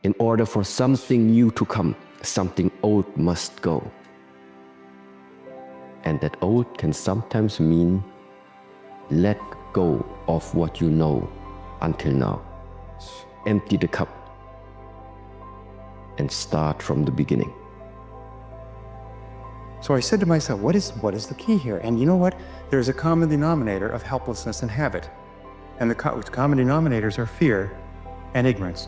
In order for something new to come, something old must go. And that old can sometimes mean let go of what you know until now. Empty the cup and start from the beginning. So I said to myself, what is the key here? And you know what? There's a common denominator of helplessness and habit. And the common denominators are fear and ignorance.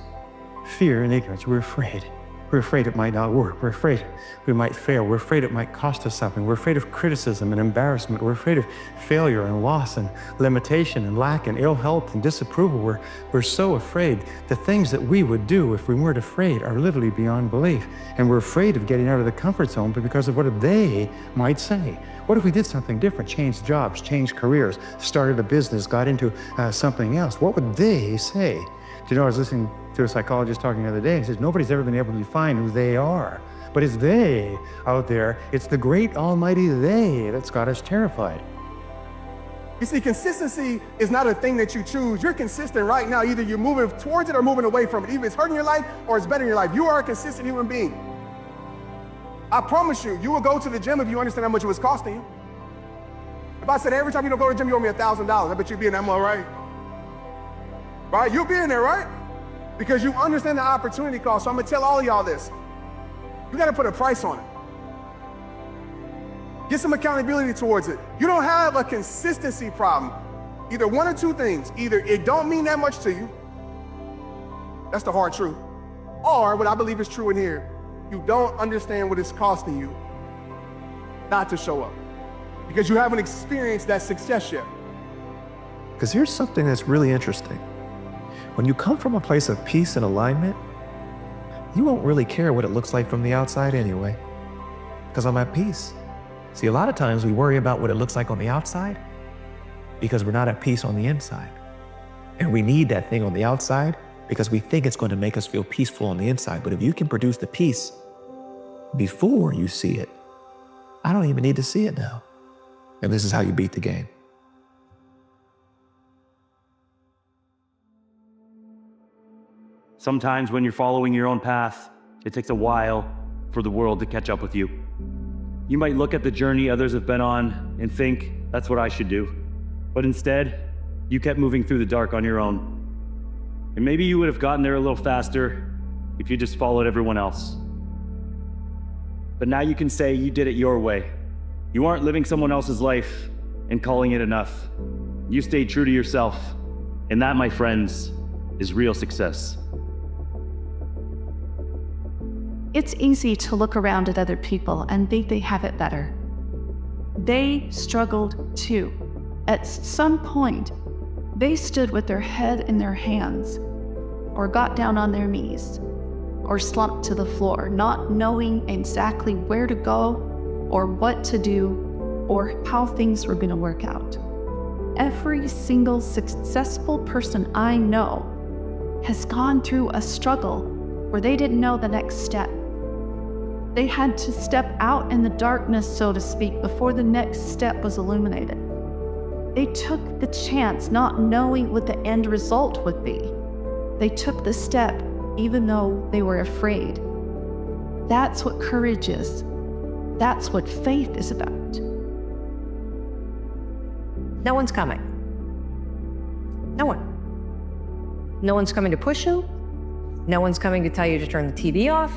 Fear and ignorance. We're afraid. We're afraid it might not work. We're afraid we might fail. We're afraid it might cost us something. We're afraid of criticism and embarrassment. We're afraid of failure and loss and limitation and lack and ill health and disapproval. We're so afraid. The things that we would do if we weren't afraid are literally beyond belief. And we're afraid of getting out of the comfort zone because of what they might say. What if we did something different, changed jobs, changed careers, started a business, got into something else? What would they say? Do you know, I was listening to a psychologist talking the other day. He says, nobody's ever been able to define who they are. But it's they out there, it's the great almighty they that's got us terrified. You see, consistency is not a thing that you choose. You're consistent right now. Either you're moving towards it or moving away from it. Either it's hurting your life or it's bettering your life. You are a consistent human being. I promise you, you will go to the gym if you understand how much it was costing you. If I said every time you don't go to the gym, you owe me $1,000, I bet you'd be in that mode, right? Right? You'll be in there, right? Because you understand the opportunity cost. So I'm gonna tell all of y'all this. You gotta put a price on it. Get some accountability towards it. You don't have a consistency problem. Either one or two things. Either it don't mean that much to you. That's the hard truth. Or what I believe is true in here, you don't understand what it's costing you not to show up. Because you haven't experienced that success yet. Because here's something that's really interesting. When you come from a place of peace and alignment, you won't really care what it looks like from the outside anyway, because I'm at peace. See, a lot of times we worry about what it looks like on the outside because we're not at peace on the inside. And we need that thing on the outside because we think it's going to make us feel peaceful on the inside. But if you can produce the peace before you see it, I don't even need to see it now. And this is how you beat the game. Sometimes when you're following your own path, it takes a while for the world to catch up with you. You might look at the journey others have been on and think, that's what I should do. But instead, you kept moving through the dark on your own. And maybe you would have gotten there a little faster if you just followed everyone else. But now you can say you did it your way. You aren't living someone else's life and calling it enough. You stayed true to yourself. And that, my friends, is real success. It's easy to look around at other people and think they have it better. They struggled too. At some point, they stood with their head in their hands, or got down on their knees, or slumped to the floor, not knowing exactly where to go, or what to do, or how things were going to work out. Every single successful person I know has gone through a struggle where they didn't know the next step. They had to step out in the darkness, so to speak, before the next step was illuminated. They took the chance not knowing what the end result would be. They took the step even though they were afraid. That's what courage is. That's what faith is about. No one's coming. No one. No one's coming to push you. No one's coming to tell you to turn the TV off.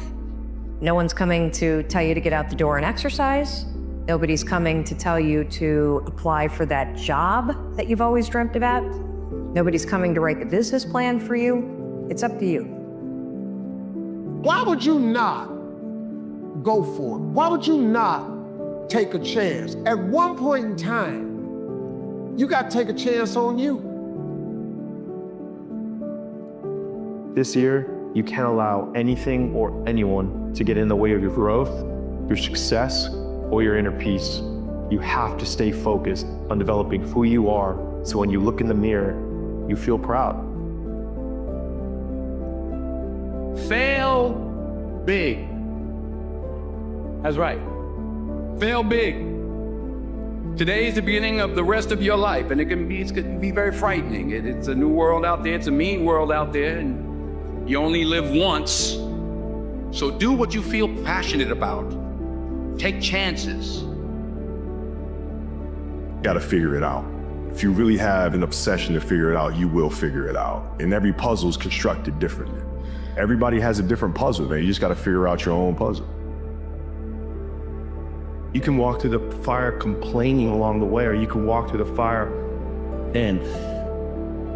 No one's coming to tell you to get out the door and exercise. Nobody's coming to tell you to apply for that job that you've always dreamt about. Nobody's coming to write the business plan for you. It's up to you. Why would you not go for it? Why would you not take a chance? At one point in time, you got to take a chance on you. This year, you can't allow anything or anyone to get in the way of your growth, your success, or your inner peace. You have to stay focused on developing who you are, so when you look in the mirror, you feel proud. Fail big. That's right. Fail big. Today is the beginning of the rest of your life, and it's going to be very frightening. It's a new world out there. It's a mean world out there, and You only live once, so do what you feel passionate about. Take chances. Got to figure it out. If you really have an obsession to figure it out, you will figure it out. And every puzzle is constructed differently. Everybody has a different puzzle, man. You just got to figure out your own puzzle. You can walk through the fire complaining along the way, or you can walk through the fire and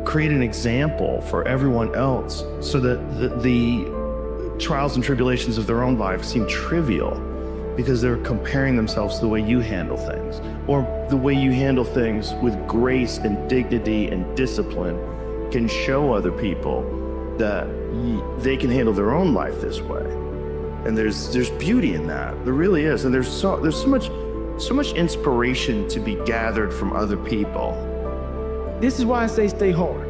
create an example for everyone else so that the trials and tribulations of their own life seem trivial because they're comparing themselves to the way you handle things, or the way you handle things with grace and dignity and discipline can show other people that they can handle their own life this way. And there's beauty in that. There really is. And there's so much inspiration to be gathered from other people. This is why I say stay hard.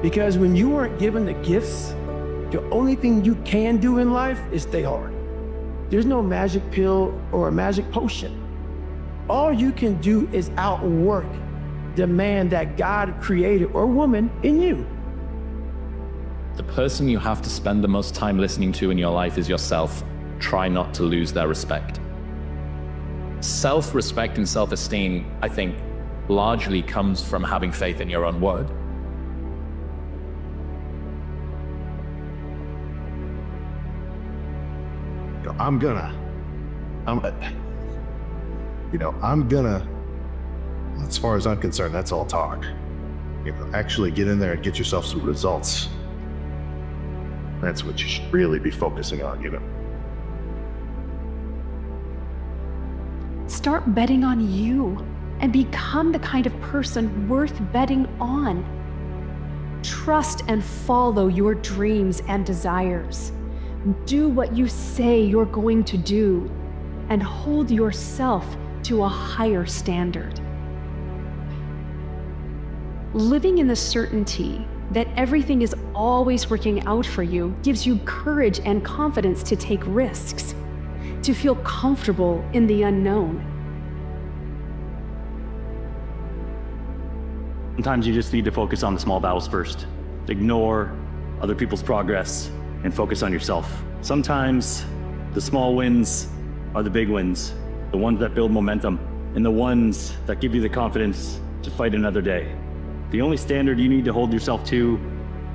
Because when you aren't given the gifts, the only thing you can do in life is stay hard. There's no magic pill or a magic potion. All you can do is outwork the man that God created, or woman, in you. The person you have to spend the most time listening to in your life is yourself. Try not to lose their respect. Self-respect and self-esteem, I think, largely comes from having faith in your own word. I'm gonna, as far as I'm concerned, that's all talk. Actually get in there and get yourself some results. That's what you should really be focusing on, Start betting on you and become the kind of person worth betting on. Trust and follow your dreams and desires. Do what you say you're going to do, and hold yourself to a higher standard. Living in the certainty that everything is always working out for you gives you courage and confidence to take risks, to feel comfortable in the unknown. Sometimes you just need to focus on the small battles first. Ignore other people's progress and focus on yourself. Sometimes the small wins are the big wins, the ones that build momentum, and the ones that give you the confidence to fight another day. The only standard you need to hold yourself to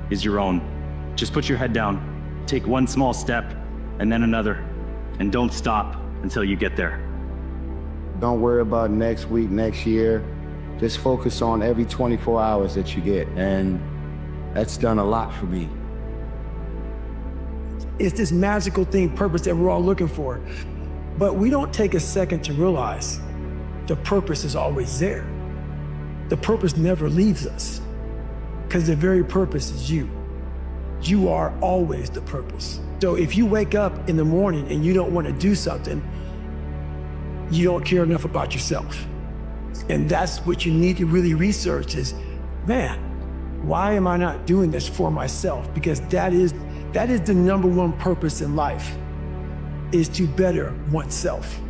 is your own. Just put your head down, take one small step, and then another, and don't stop until you get there. Don't worry about next week, next year. Just focus on every 24 hours that you get, and that's done a lot for me. It's this magical thing, purpose, that we're all looking for. But we don't take a second to realize the purpose is always there. The purpose never leaves us, because the very purpose is you. You are always the purpose. So if you wake up in the morning and you don't want to do something, you don't care enough about yourself. And that's what you need to really research is, man, why am I not doing this for myself? Because that is the number one purpose in life, is to better oneself.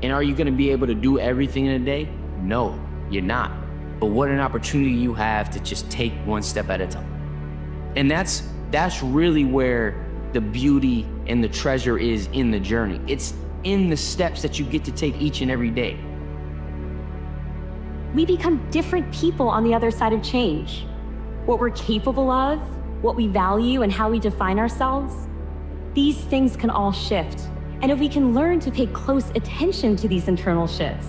And are you gonna be able to do everything in a day? No, you're not. But what an opportunity you have to just take one step at a time. And that's really where the beauty and the treasure is in the journey. It's in the steps that you get to take each and every day. We become different people on the other side of change. What we're capable of, what we value, and how we define ourselves, these things can all shift. And if we can learn to pay close attention to these internal shifts,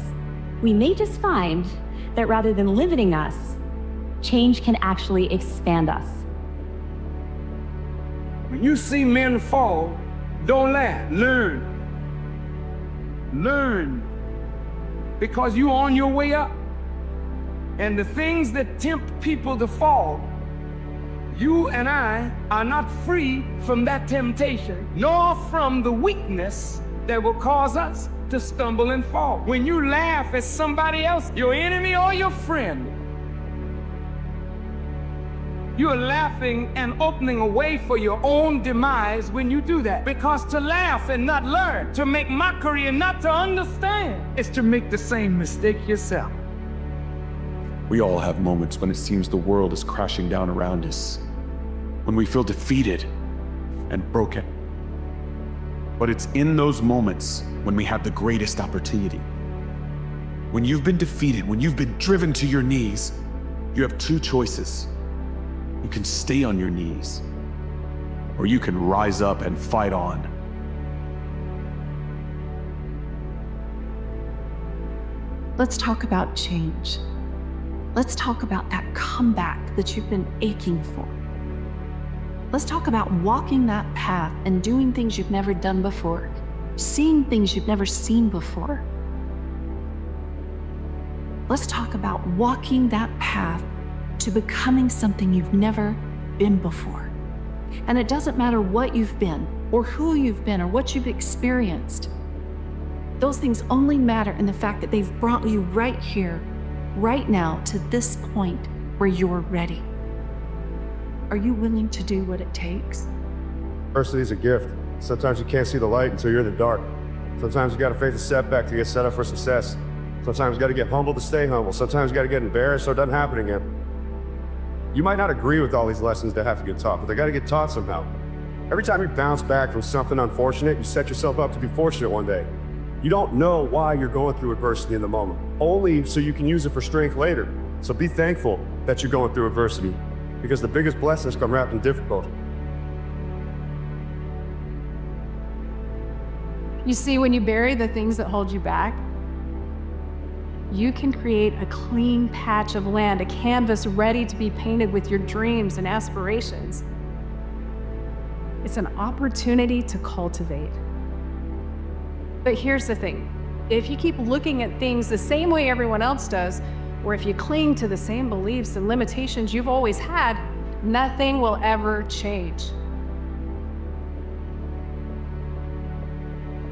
we may just find that rather than limiting us, change can actually expand us. When you see men fall, don't laugh, learn. Learn, because you're on your way up. And the things that tempt people to fall, you and I are not free from that temptation, nor from the weakness that will cause us to stumble and fall. When you laugh at somebody else, your enemy or your friend, you're laughing and opening a way for your own demise when you do that. Because to laugh and not learn, to make mockery and not to understand, is to make the same mistake yourself. We all have moments when it seems the world is crashing down around us, when we feel defeated and broken. But it's in those moments when we have the greatest opportunity. When you've been defeated, when you've been driven to your knees, you have two choices. You can stay on your knees, or you can rise up and fight on. Let's talk about change. Let's talk about that comeback that you've been aching for. Let's talk about walking that path and doing things you've never done before, seeing things you've never seen before. Let's talk about walking that path to becoming something you've never been before. And it doesn't matter what you've been, or who you've been, or what you've experienced. Those things only matter in the fact that they've brought you right here, right now, to this point where you're ready. Are you willing to do what it takes? Adversity is a gift. Sometimes you can't see the light until you're in the dark. Sometimes you gotta face a setback to get set up for success. Sometimes you gotta get humble to stay humble. Sometimes you gotta get embarrassed so it doesn't happen again. You might not agree with all these lessons that have to get taught, but they gotta get taught somehow. Every time you bounce back from something unfortunate, you set yourself up to be fortunate one day. You don't know why you're going through adversity in the moment, only so you can use it for strength later. So be thankful that you're going through adversity, because the biggest blessings come wrapped in difficulty. You see, when you bury the things that hold you back, you can create a clean patch of land, a canvas ready to be painted with your dreams and aspirations. It's an opportunity to cultivate. But here's the thing, if you keep looking at things the same way everyone else does, or if you cling to the same beliefs and limitations you've always had, nothing will ever change.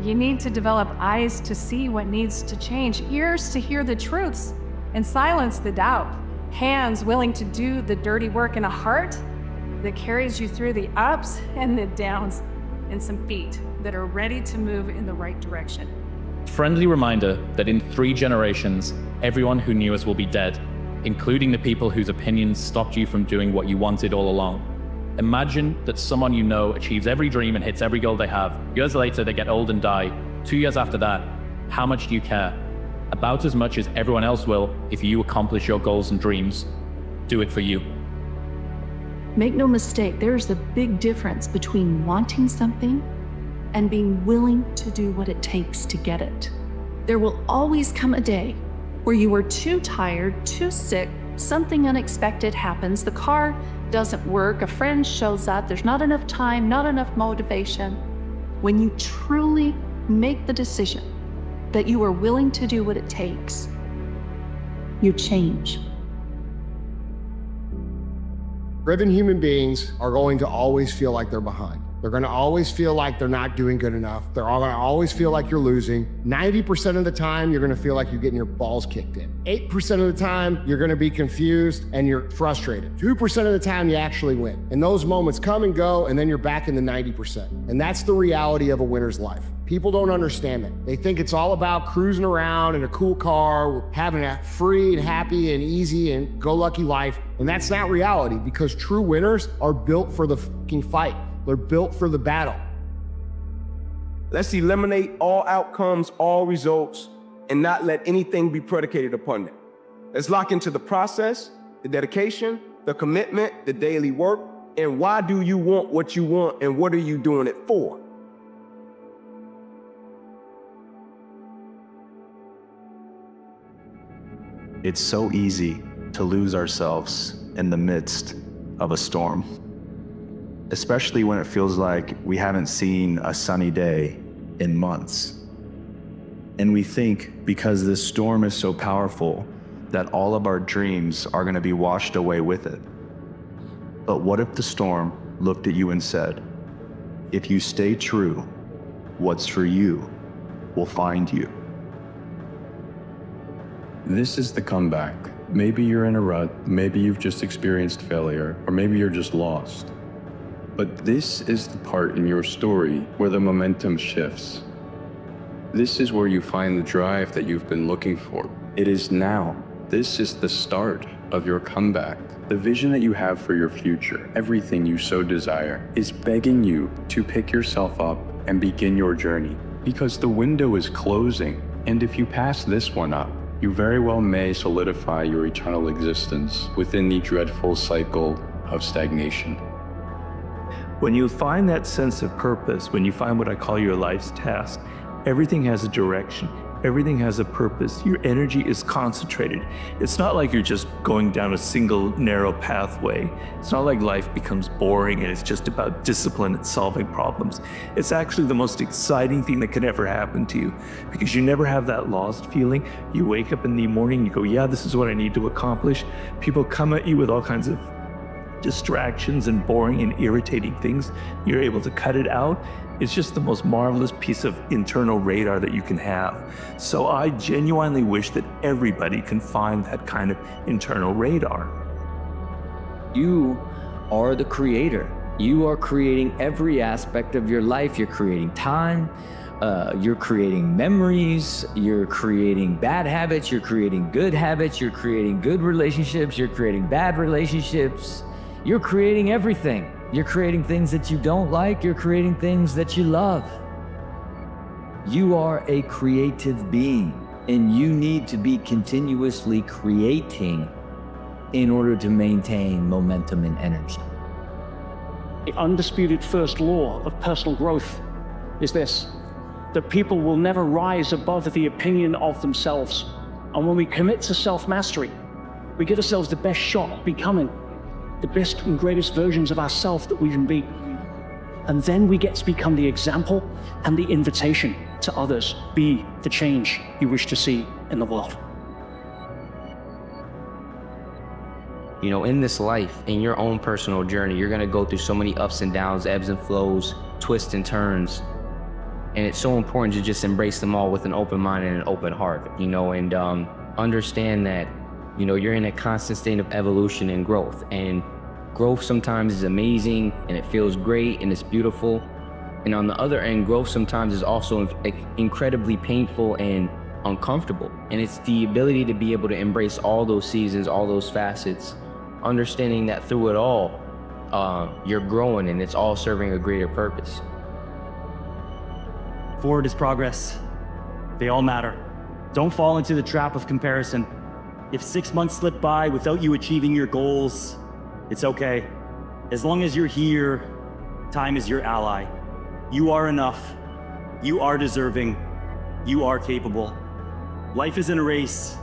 You need to develop eyes to see what needs to change, ears to hear the truths and silence the doubt, hands willing to do the dirty work, and a heart that carries you through the ups and the downs, and some feet that are ready to move in the right direction. Friendly reminder that in 3 generations, everyone who knew us will be dead, including the people whose opinions stopped you from doing what you wanted all along. Imagine that someone you know achieves every dream and hits every goal they have. Years later, they get old and die. 2 years after that, how much do you care? About as much as everyone else will if you accomplish your goals and dreams. Do it for you. Make no mistake, there's a big difference between wanting something and being willing to do what it takes to get it. There will always come a day where you are too tired, too sick, something unexpected happens, the car doesn't work, a friend shows up, there's not enough time, not enough motivation. When you truly make the decision that you are willing to do what it takes, you change. Driven human beings are going to always feel like they're behind. They're going to always feel like they're not doing good enough. They're all going to always feel like you're losing. 90% of the time, you're going to feel like you're getting your balls kicked in. 8% of the time, you're going to be confused and you're frustrated. 2% of the time, you actually win. And those moments come and go, and then you're back in the 90%. And that's the reality of a winner's life. People don't understand it. They think it's all about cruising around in a cool car, having a free and happy and easy and go-lucky life. And that's not reality, because true winners are built for the fucking fight. They're built for the battle. Let's eliminate all outcomes, all results, and not let anything be predicated upon them. Let's lock into the process, the dedication, the commitment, the daily work, and why do you want what you want, and what are you doing it for? It's so easy to lose ourselves in the midst of a storm, especially when it feels like we haven't seen a sunny day in months. And we think because this storm is so powerful that all of our dreams are going to be washed away with it. But what if the storm looked at you and said, if you stay true, what's for you will find you? This is the comeback. Maybe you're in a rut, maybe you've just experienced failure, or maybe you're just lost. But this is the part in your story where the momentum shifts. This is where you find the drive that you've been looking for. It is now This is the start of your comeback. The vision that you have for your future, everything you so desire, is begging you to pick yourself up and begin your journey. Because the window is closing, and if you pass this one up, you very well may solidify your eternal existence within the dreadful cycle of stagnation. When you find that sense of purpose, when you find what I call your life's task, everything has a direction. Everything has a purpose. Your energy is concentrated. It's not like you're just going down a single narrow pathway. It's not like life becomes boring and it's just about discipline and solving problems. It's actually the most exciting thing that could ever happen to you, because you never have that lost feeling. You wake up in the morning, you go, yeah, this is what I need to accomplish. People come at you with all kinds of distractions and boring and irritating things. You're able to cut it out. It's just the most marvelous piece of internal radar that you can have. So I genuinely wish that everybody can find that kind of internal radar. You are the creator. You are creating every aspect of your life. You're creating time, you're creating memories, you're creating bad habits, you're creating good habits, you're creating good relationships, you're creating bad relationships. You're creating everything. You're creating things that you don't like. You're creating things that you love. You are a creative being, and you need to be continuously creating in order to maintain momentum and energy. The undisputed first law of personal growth is this: that people will never rise above the opinion of themselves. And when we commit to self-mastery, we get ourselves the best shot at becoming the best and greatest versions of ourselves that we can be. And then we get to become the example and the invitation to others. Be the change you wish to see in the world. You know, in this life, in your own personal journey, you're gonna go through so many ups and downs, ebbs and flows, twists and turns. And it's so important to just embrace them all with an open mind and an open heart, you know, and understand that, you know, you're in a constant state of evolution and growth. And growth sometimes is amazing and it feels great and it's beautiful. And on the other end, growth sometimes is also incredibly painful and uncomfortable. And it's the ability to be able to embrace all those seasons, all those facets, understanding that through it all, you're growing and it's all serving a greater purpose. Forward is progress. They all matter. Don't fall into the trap of comparison. If 6 months slip by without you achieving your goals, it's okay. As long as you're here, time is your ally. You are enough. You are deserving. You are capable. Life isn't a race.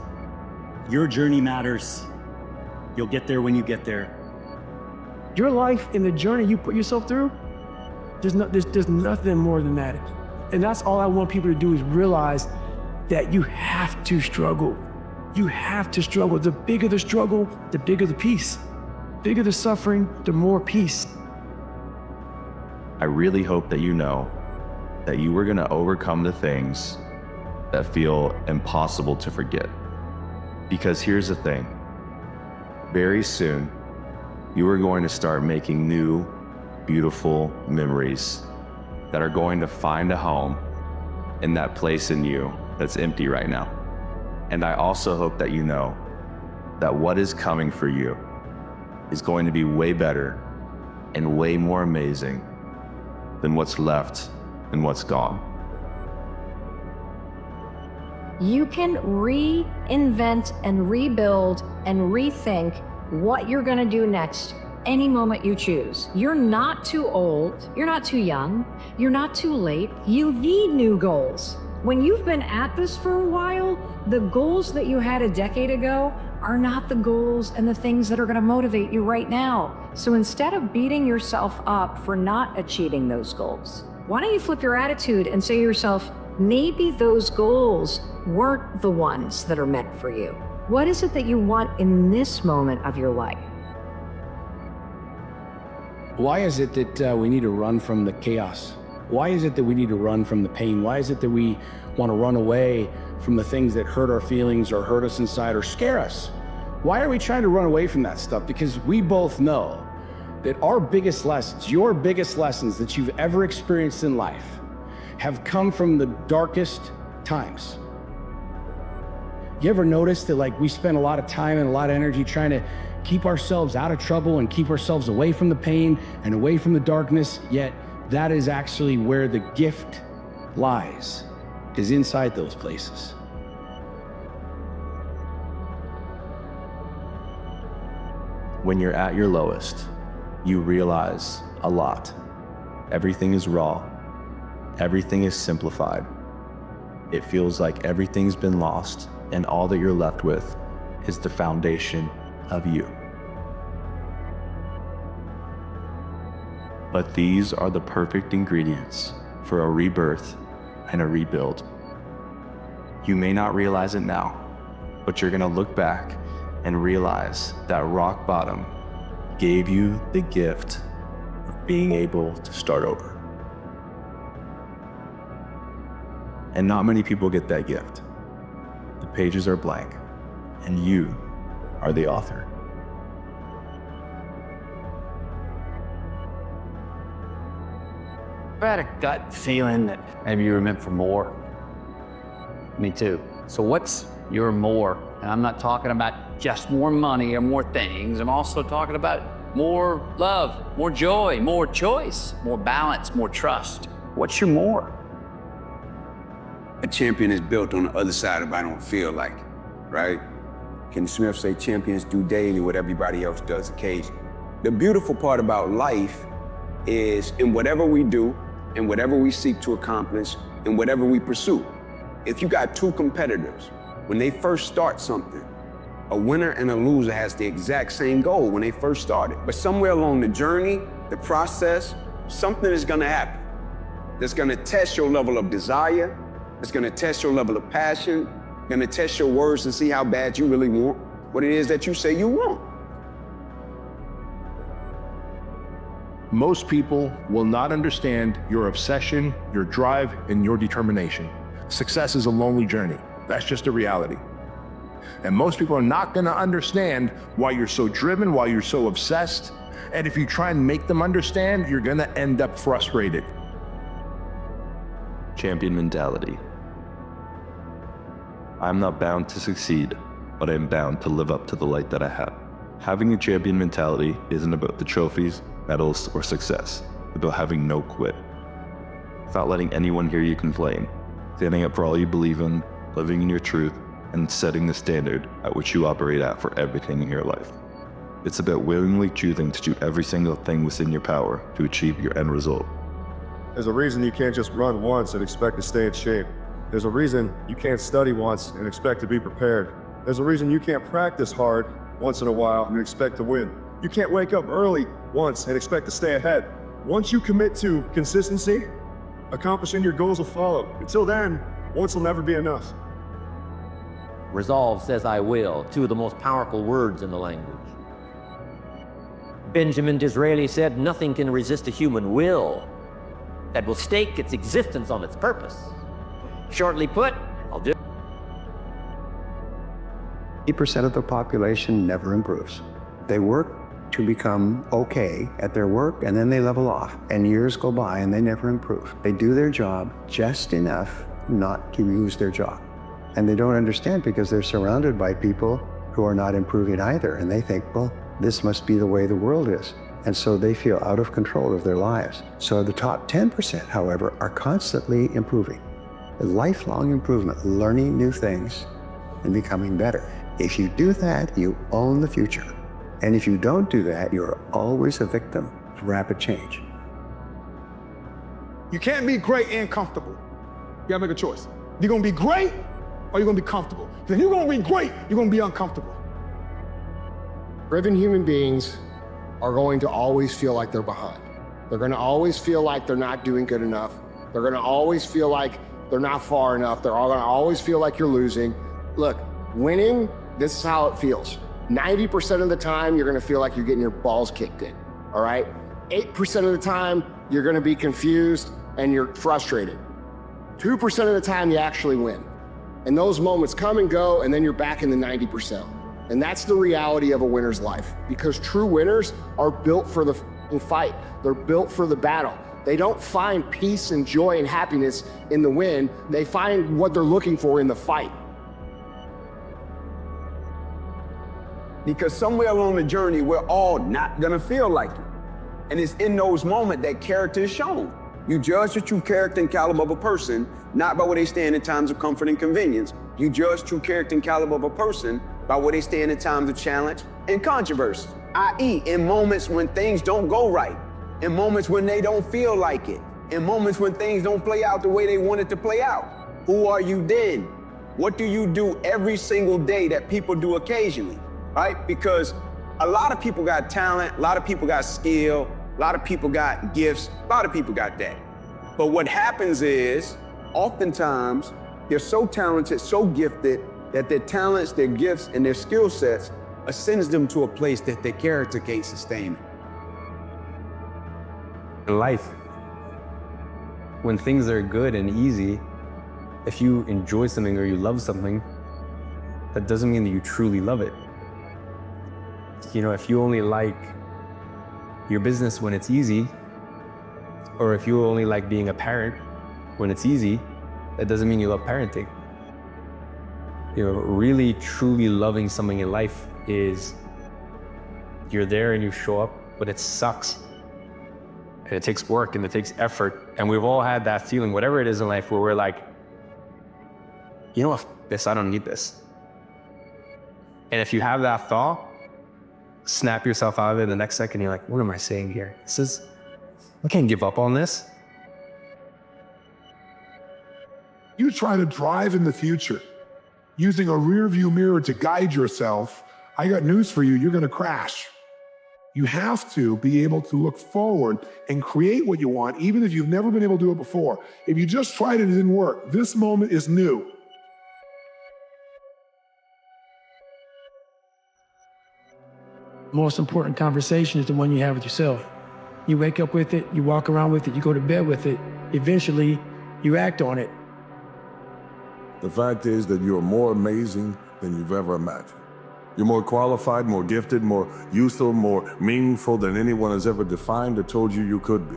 Your journey matters. You'll get there when you get there. Your life and the journey you put yourself through, there's nothing more than that. And that's all I want people to do, is realize that you have to struggle. You have to struggle. The bigger the struggle, the bigger the peace. Bigger the suffering, the more peace. I really hope that you know that you are going to overcome the things that feel impossible to forget. Because here's the thing. Very soon, you are going to start making new, beautiful memories that are going to find a home in that place in you that's empty right now. And I also hope that you know that what is coming for you is going to be way better and way more amazing than what's left and what's gone. You can reinvent and rebuild and rethink what you're going to do next any moment you choose. You're not too old, you're not too young, you're not too late. You need new goals. When you've been at this for a while, the goals that you had a decade ago are not the goals and the things that are going to motivate you right now. So instead of beating yourself up for not achieving those goals, why don't you flip your attitude and say to yourself, maybe those goals weren't the ones that are meant for you. What is it that you want in this moment of your life? Why is it that we need to run from the chaos? Why is it that we need to run from the pain? Why is it that we want to run away from the things that hurt our feelings or hurt us inside or scare us? Why are we trying to run away from that stuff? Because we both know that our biggest lessons, your biggest lessons that you've ever experienced in life have come from the darkest times. You ever notice that like we spend a lot of time and a lot of energy trying to keep ourselves out of trouble and keep ourselves away from the pain and away from the darkness, yet that is actually where the gift lies, is inside those places. When you're at your lowest, you realize a lot. Everything is raw. Everything is simplified. It feels like everything's been lost, and all that you're left with is the foundation of you. But these are the perfect ingredients for a rebirth and a rebuild. You may not realize it now, but you're gonna look back and realize that rock bottom gave you the gift of being able to start over. And not many people get that gift. The pages are blank, and you are the author. I had a gut feeling that maybe you were meant for more. Me too. So what's your more? And I'm not talking about just more money or more things. I'm also talking about more love, more joy, more choice, more balance, more trust. What's your more? A champion is built on the other side of I don't feel like it, right? Ken Smith say champions do daily what everybody else does occasionally. The beautiful part about life is in whatever we do, in whatever we seek to accomplish, in whatever we pursue. If you got two competitors, when they first start something, a winner and a loser has the exact same goal when they first started. But somewhere along the journey, the process, something is gonna happen that's gonna test your level of desire, it's gonna test your level of passion, gonna test your words to see how bad you really want what it is that you say you want. Most people will not understand your obsession, your drive, and your determination. Success is a lonely journey. That's just a reality. And most people are not gonna understand why you're so driven, why you're so obsessed. And if you try and make them understand, you're gonna end up frustrated. Champion mentality. I'm not bound to succeed, but I'm bound to live up to the light that I have. Having a champion mentality isn't about the trophies, medals, or success. It's about having no quit. Without letting anyone hear you complain. Standing up for all you believe in, living in your truth, and setting the standard at which you operate at for everything in your life. It's about willingly choosing to do every single thing within your power to achieve your end result. There's a reason you can't just run once and expect to stay in shape. There's a reason you can't study once and expect to be prepared. There's a reason you can't practice hard once in a while and expect to win. You can't wake up early once and expect to stay ahead. Once you commit to consistency, accomplishing your goals will follow. Until then, once will never be enough. Resolve says I will, two of the most powerful words in the language. Benjamin Disraeli said, nothing can resist a human will that will stake its existence on its purpose. Shortly put, I'll do. 80% of the population never improves. They work to become okay at their work, and then they level off, and years go by and they never improve. They do their job just enough not to lose their job. And they don't understand because they're surrounded by people who are not improving either, and they think, well, this must be the way the world is. And so they feel out of control of their lives. So the top 10%, however, are constantly improving. Lifelong improvement, learning new things and becoming better. If you do that, you own the future. And if you don't do that, you're always a victim of rapid change. You can't be great and comfortable. You gotta make a choice. You're gonna be great or you're gonna be comfortable. If you're gonna be great, you're gonna be uncomfortable. Driven human beings are going to always feel like they're behind. They're gonna always feel like they're not doing good enough. They're gonna always feel like they're not far enough. They're all gonna always feel like you're losing. Look, winning, this is how it feels. 90% of the time, you're gonna feel like you're getting your balls kicked in, all right? 8% of the time, you're gonna be confused and you're frustrated. 2% of the time, you actually win. And those moments come and go, and then you're back in the 90%. And that's the reality of a winner's life, because true winners are built for the fight. They're built for the battle. They don't find peace and joy and happiness in the win. They find what they're looking for in the fight. Because somewhere along the journey, we're all not gonna feel like it. And it's in those moments that character is shown. You judge the true character and caliber of a person, not by where they stand in times of comfort and convenience. You judge true character and caliber of a person by where they stand in times of challenge and controversy, i.e. in moments when things don't go right, in moments when they don't feel like it, in moments when things don't play out the way they want it to play out. Who are you then? What do you do every single day that people do occasionally, right? Because a lot of people got talent, a lot of people got skill, a lot of people got gifts, a lot of people got that. But what happens is, oftentimes, they're so talented, so gifted, that their talents, their gifts, and their skill sets ascends them to a place that their character can't sustain. In life, when things are good and easy, if you enjoy something or you love something, that doesn't mean that you truly love it. You know, if you only like your business when it's easy, or if you only like being a parent when it's easy, that doesn't mean you love parenting. You know, really truly loving something in life is you're there and you show up, but it sucks. And it takes work and it takes effort. And we've all had that feeling, whatever it is in life, where we're like, you know what, this, I don't need this. And if you have that thought, snap yourself out of it the next second, you're like, what am I saying here? I can't give up on this. You try to drive in the future using a rear view mirror to guide yourself. I got news for you, you're gonna crash. You have to be able to look forward and create what you want, even if you've never been able to do it before. If you just tried it and it didn't work, this moment is new. The most important conversation is the one you have with yourself. You wake up with it, you walk around with it, you go to bed with it. Eventually, you act on it. The fact is that you're more amazing than you've ever imagined. You're more qualified, more gifted, more useful, more meaningful than anyone has ever defined or told you you could be.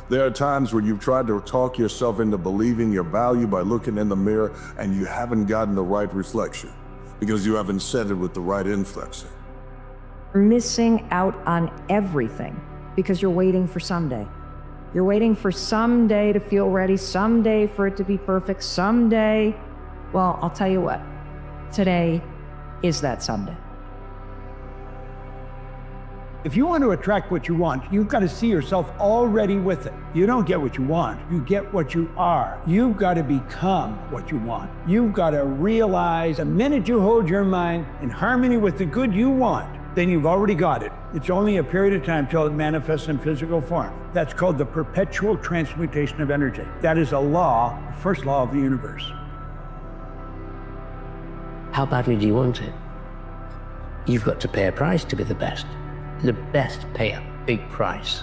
There are times where you've tried to talk yourself into believing your value by looking in the mirror and you haven't gotten the right reflection because you haven't said it with the right inflection. You're missing out on everything because you're waiting for someday. You're waiting for someday to feel ready, someday for it to be perfect, someday. Well, I'll tell you what, today is that someday. If you want to attract what you want, you've got to see yourself already with it. You don't get what you want, you get what you are. You've got to become what you want. You've got to realize the minute you hold your mind in harmony with the good you want, then you've already got it. It's only a period of time till it manifests in physical form. That's called the perpetual transmutation of energy. That is a law, the first law of the universe. How badly do you want it? You've got to pay a price to be the best. The best pay a big price.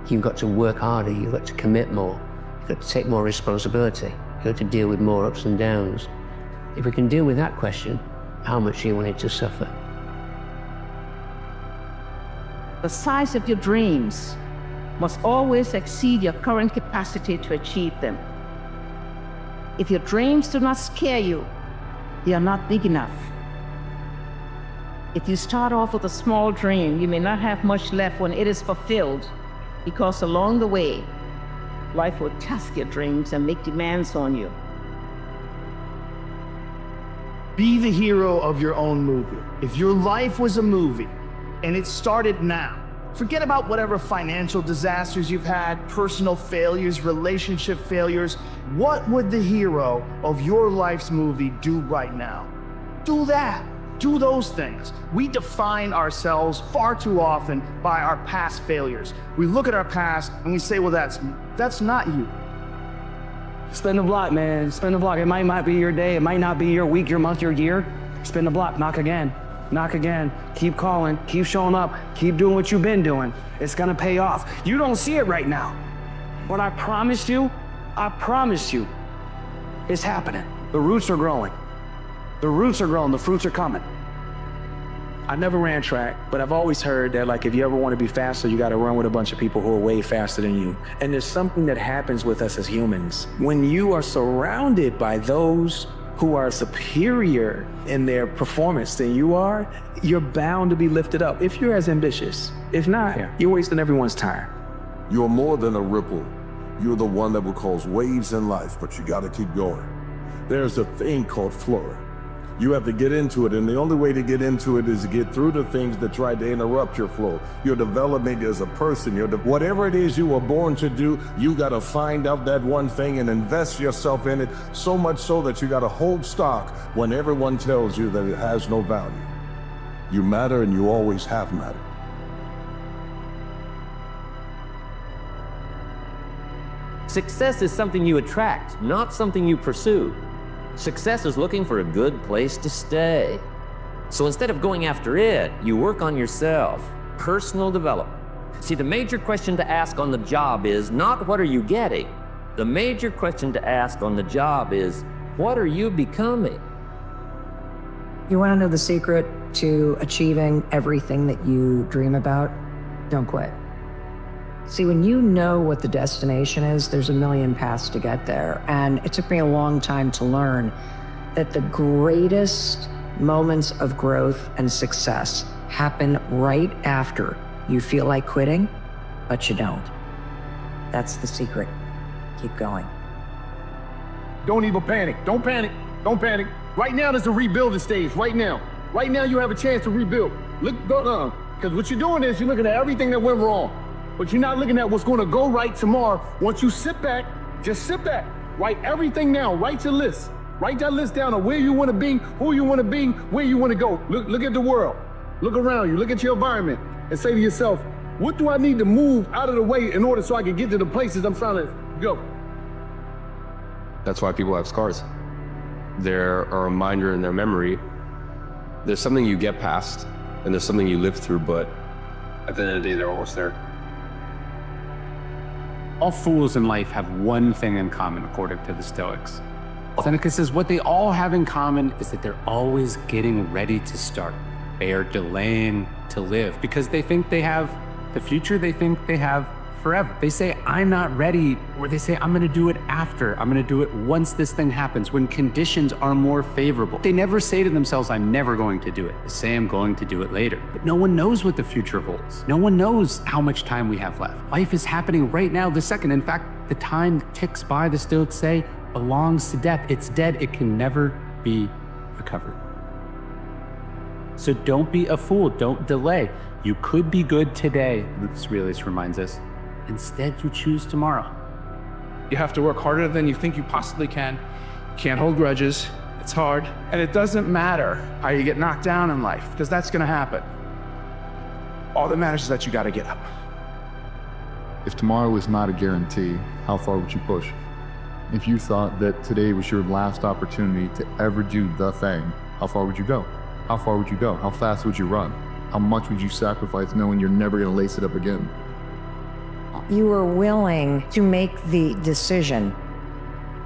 You've got to work harder, you've got to commit more, you've got to take more responsibility, you've got to deal with more ups and downs. If we can deal with that question, how much are you willing to suffer? The size of your dreams must always exceed your current capacity to achieve them. If your dreams do not scare you, they are not big enough. If you start off with a small dream, you may not have much left when it is fulfilled, because along the way, life will test your dreams and make demands on you. Be the hero of your own movie. If your life was a movie and it started now, forget about whatever financial disasters you've had, personal failures, relationship failures. What would the hero of your life's movie do right now? Do that. Do those things. We define ourselves far too often by our past failures. We look at our past and we say, well, that's not you. Spin the block, man. Spin the block. It might not be your day. It might not be your week, your month, your year. Spin the block. Knock again. Knock again. Keep calling. Keep showing up. Keep doing what you've been doing. It's gonna pay off. You don't see it right now, but I promise you, it's happening. The roots are growing. The roots are growing. The fruits are coming. I never ran track, but I've always heard that, like, if you ever want to be faster, you got to run with a bunch of people who are way faster than you. And there's something that happens with us as humans. When you are surrounded by those who are superior in their performance than you are, you're bound to be lifted up if you're as ambitious. If not, you're wasting everyone's time. You're more than a ripple. You're the one that will cause waves in life, but you gotta keep going. There's a thing called flow. You have to get into it, and the only way to get into it is to get through the things that try to interrupt your flow. Your development as a person, whatever it is you were born to do, you gotta find out that one thing and invest yourself in it, so much so that you gotta hold stock when everyone tells you that it has no value. You matter, and you always have mattered. Success is something you attract, not something you pursue. Success is looking for a good place to stay. So instead of going after it, you work on yourself, personal development. See, the major question to ask on the job is not what are you getting? The major question to ask on the job is, what are you becoming? You want to know the secret to achieving everything that you dream about? Don't quit. See, when you know what the destination is, there's a million paths to get there. And it took me a long time to learn that the greatest moments of growth and success happen right after you feel like quitting, but you don't. That's the secret. Keep going. Don't even panic. Don't panic. Don't panic. Right now, there's a rebuilding stage. Right now. Right now, you have a chance to rebuild. Because what you're doing is you're looking at everything that went wrong. But you're not looking at what's going to go right tomorrow. Once you sit back, just sit back. Write everything down. Write your list. Write that list down of where you want to be, who you want to be, where you want to go. Look at the world. Look around you. Look at your environment and say to yourself, what do I need to move out of the way in order so I can get to the places I'm trying to go? That's why people have scars. They're a reminder in their memory. There's something you get past, and there's something you live through, but at the end of the day, they're almost there. All fools in life have one thing in common, according to the Stoics. Seneca says what they all have in common is that they're always getting ready to start. They are delaying to live because they think they have the future, they think they have forever. They say, I'm not ready, or they say, I'm gonna do it after. I'm gonna do it once this thing happens, when conditions are more favorable. They never say to themselves, I'm never going to do it. They say, I'm going to do it later. But no one knows what the future holds. No one knows how much time we have left. Life is happening right now, this second. In fact, the time ticks by, the Stoics say, belongs to death. It's dead, it can never be recovered. So don't be a fool, don't delay. You could be good today, this Aurelius reminds us. Instead, you choose tomorrow. You have to work harder than you think you possibly can. You can't hold grudges. It's hard. And it doesn't matter how you get knocked down in life, because that's gonna happen. All that matters is that you gotta get up. If tomorrow was not a guarantee, how far would you push? If you thought that today was your last opportunity to ever do the thing, how far would you go? How far would you go? How fast would you run? How much would you sacrifice knowing you're never gonna lace it up again? You are willing to make the decision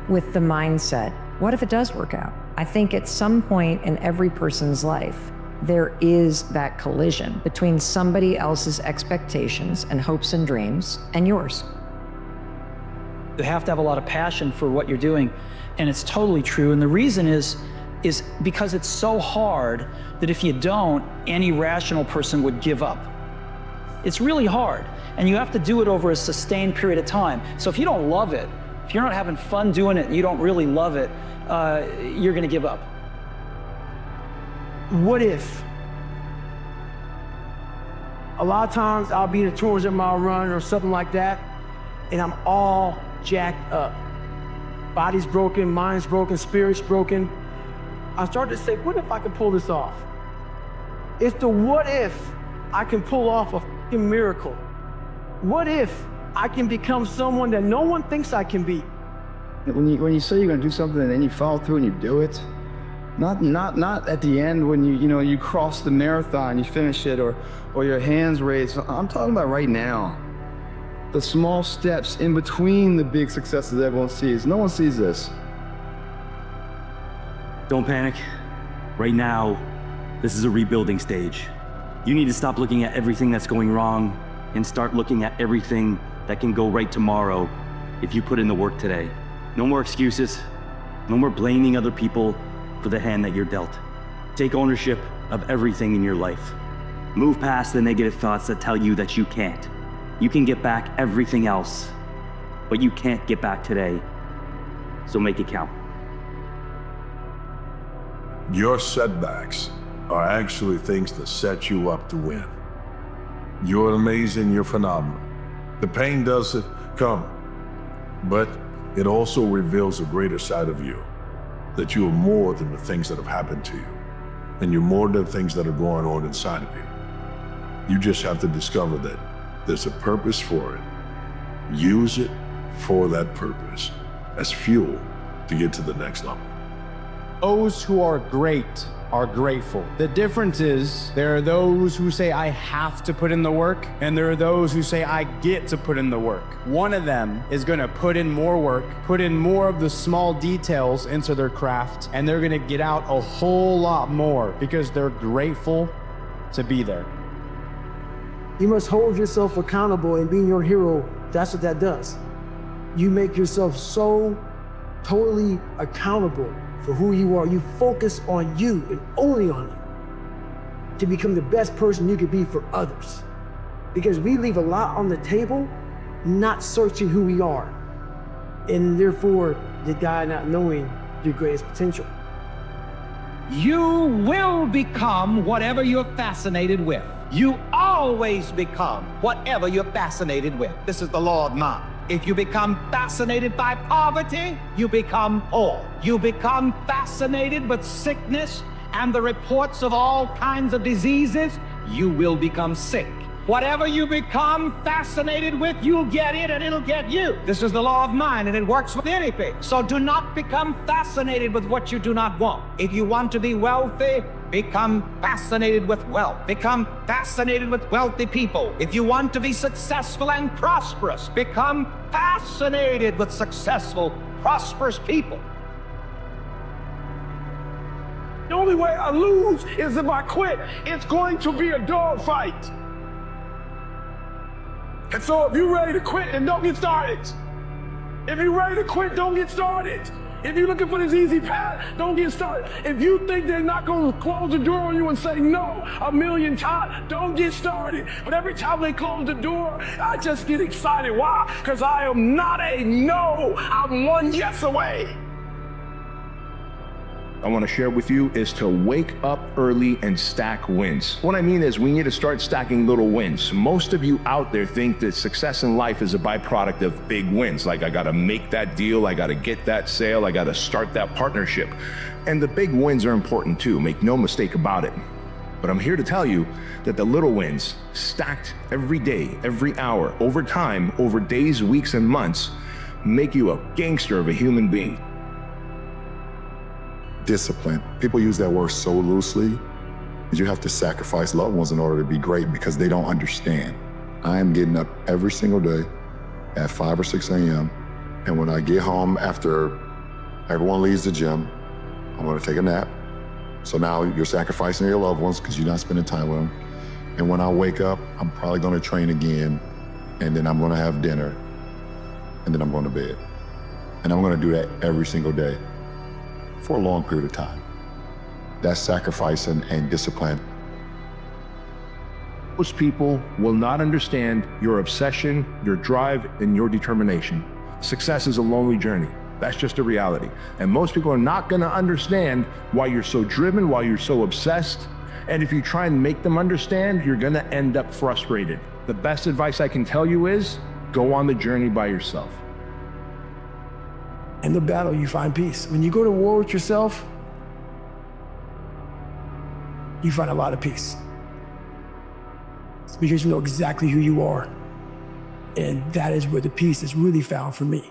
with the mindset, what if it does work out? I think at some point in every person's life, there is that collision between somebody else's expectations and hopes and dreams and yours. You have to have a lot of passion for what you're doing, and it's totally true. And the reason is because it's so hard that if you don't, any rational person would give up. It's really hard, and you have to do it over a sustained period of time. So if you don't love it, if you're not having fun doing it and you don't really love it, you're gonna give up. What if? A lot of times I'll be in a 200-mile run or something like that, and I'm all jacked up. Body's broken, mind's broken, spirit's broken. I started to say, what if I can pull this off? It's the what if I can pull off a fucking miracle. What if I can become someone that no one thinks I can be? When you say you're gonna do something and then you follow through and you do it, not at the end when you cross the marathon, you finish it, or your hands raised. I'm talking about right now. The small steps in between the big successes everyone sees. No one sees this. Don't panic. Right now, this is a rebuilding stage. You need to stop looking at everything that's going wrong and start looking at everything that can go right tomorrow if you put in the work today. No more excuses. No more blaming other people for the hand that you're dealt. Take ownership of everything in your life. Move past the negative thoughts that tell you that you can't. You can get back everything else, but you can't get back today. So make it count. Your setbacks are actually things that set you up to win. You're amazing, you're phenomenal. The pain does come, but it also reveals a greater side of you, that you are more than the things that have happened to you, and you're more than things that are going on inside of you. You just have to discover that there's a purpose for it. Use it for that purpose as fuel to get to the next level. Those who are great are grateful. The difference is there are those who say, I have to put in the work, and there are those who say, I get to put in the work. One of them is gonna put in more work, put in more of the small details into their craft, and they're gonna get out a whole lot more because they're grateful to be there. You must hold yourself accountable, and being your hero, that's what that does. You make yourself so totally accountable for who you are. You focus on you and only on you to become the best person you could be for others. Because we leave a lot on the table, not searching who we are, and therefore the guy not knowing your greatest potential. You will become whatever you're fascinated with. You always become whatever you're fascinated with. This is the law of mind. If you become fascinated by poverty, you become poor. You become fascinated with sickness and the reports of all kinds of diseases, you will become sick. Whatever you become fascinated with, you'll get it and it'll get you. This is the law of mind, and it works with anything. So do not become fascinated with what you do not want. If you want to be wealthy, become fascinated with wealth. Become fascinated with wealthy people. If you want to be successful and prosperous, become fascinated with successful, prosperous people. The only way I lose is if I quit. It's going to be a dogfight. And so if you're ready to quit, then don't get started. If you're ready to quit, don't get started. If you're looking for this easy path, don't get started. If you think they're not going to close the door on you and say no 1,000,000 times, don't get started. But every time they close the door, I just get excited. Why? Because I am not a no. I'm one yes away. I want to share with you is to wake up early and stack wins. What I mean is we need to start stacking little wins. Most of you out there think that success in life is a byproduct of big wins. Like I got to make that deal, I got to get that sale, I got to start that partnership. And the big wins are important too, make no mistake about it. But I'm here to tell you that the little wins stacked every day, every hour, over time, over days, weeks, and months, make you a gangster of a human being. Discipline. People use that word so loosely. You have to sacrifice loved ones in order to be great because they don't understand. I am getting up every single day at 5 or 6 a.m. And when I get home after everyone leaves the gym, I'm gonna take a nap. So now you're sacrificing your loved ones because you're not spending time with them. And when I wake up, I'm probably gonna train again, and then I'm gonna have dinner, and then I'm going to bed. And I'm gonna do that every single day for a long period of time. That's sacrificing and discipline. Most people will not understand your obsession, your drive, and your determination. Success is a lonely journey. That's just a reality. And most people are not gonna understand why you're so driven, why you're so obsessed. And if you try and make them understand, you're gonna end up frustrated. The best advice I can tell you is, go on the journey by yourself. In the battle, you find peace. When you go to war with yourself, you find a lot of peace. It's because you know exactly who you are. And that is where the peace is really found for me.